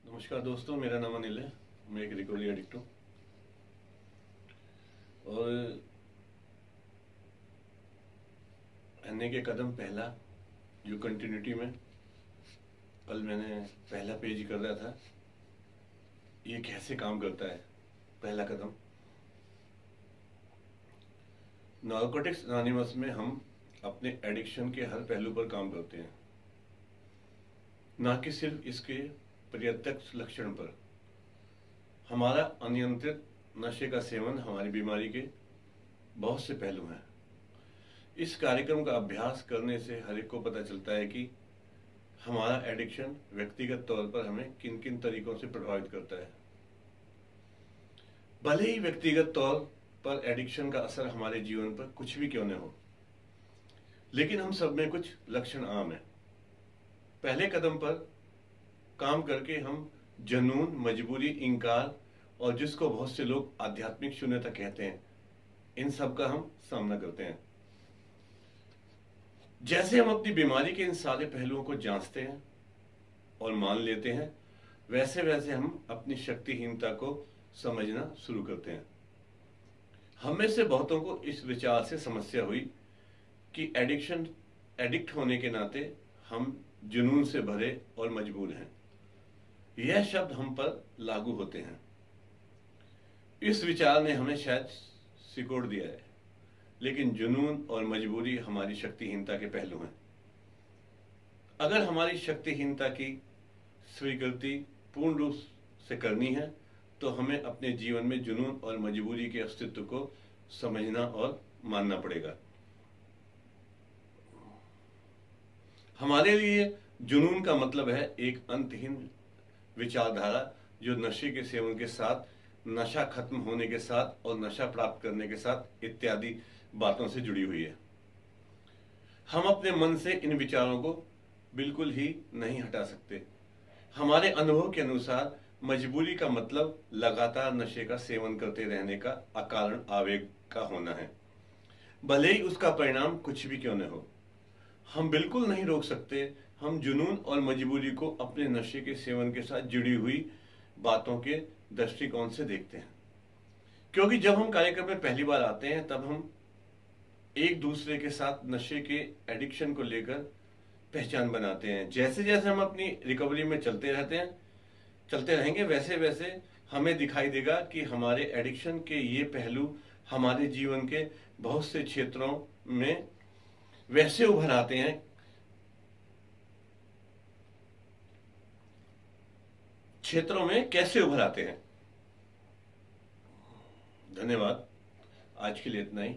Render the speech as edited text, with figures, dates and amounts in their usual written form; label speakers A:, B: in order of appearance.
A: नमस्कार दोस्तों, मेरा नाम अनिल है। मैं एक रिकवरी एडिक्ट हूँ और अन्य के कदम पहला जो कंटिन्यूटी में कल मैंने पहला पेज कर रहा था, ये कैसे काम करता है। पहला कदम, नार्कोटिक्स एनोनिमस में हम अपने एडिक्शन के हर पहलू पर काम करते हैं, ना कि सिर्फ इसके प्रत्यक्ष लक्षण पर। हमारा अनियंत्रित नशे का सेवन हमारी बीमारी के बहुत से पहलू हैं। इस कार्यक्रम का अभ्यास करने से हर एक को पता चलता है कि हमारा एडिक्शन व्यक्तिगत तौर पर हमें किन किन तरीकों से प्रभावित करता है। भले ही व्यक्तिगत तौर पर एडिक्शन का असर हमारे जीवन पर कुछ भी क्यों न हो, लेकिन हम सब में कुछ लक्षण आम है। पहले कदम पर काम करके हम जुनून, मजबूरी, इंकार और जिसको बहुत से लोग आध्यात्मिक शून्यता कहते हैं, इन सब का हम सामना करते हैं। जैसे हम अपनी बीमारी के इन सारे पहलुओं को जांचते हैं और मान लेते हैं, वैसे वैसे हम अपनी शक्तिहीनता को समझना शुरू करते हैं। हम में से बहुतों को इस विचार से समस्या हुई कि एडिक्ट होने के नाते हम जुनून से भरे और मजबूर हैं। यह शब्द हम पर लागू होते हैं। इस विचार ने हमें शायद सिकोड़ दिया है, लेकिन जुनून और मजबूरी हमारी शक्तिहीनता के पहलू हैं। अगर हमारी शक्तिहीनता की स्वीकृति पूर्ण रूप से करनी है, तो हमें अपने जीवन में जुनून और मजबूरी के अस्तित्व को समझना और मानना पड़ेगा। हमारे लिए जुनून का मतलब है एक अंतहीन विचारधारा जो नशे के सेवन के साथ, नशा खत्म होने के साथ और नशा प्राप्त करने के साथ इत्यादि बातों से जुड़ी हुई है। हम अपने मन से इन विचारों को बिल्कुल ही नहीं हटा सकते। हमारे अनुभव के अनुसार मजबूरी का मतलब लगातार नशे का सेवन करते रहने का अकारण आवेग का होना है, भले ही उसका परिणाम कुछ भी क्यों न हो। हम बिल्कुल नहीं रोक सकते। हम जुनून और मजबूरी को अपने नशे के सेवन के साथ जुड़ी हुई बातों के दृष्टिकोण से देखते हैं, क्योंकि जब हम कार्यक्रम में पहली बार आते हैं, तब हम एक दूसरे के साथ नशे के एडिक्शन को लेकर पहचान बनाते हैं। जैसे जैसे हम अपनी रिकवरी में चलते रहेंगे, वैसे वैसे हमें दिखाई देगा कि हमारे एडिक्शन के ये पहलू हमारे जीवन के बहुत से क्षेत्रों में वैसे उभर आते हैं कैसे उभर आते हैं। धन्यवाद। आज के लिए इतना ही।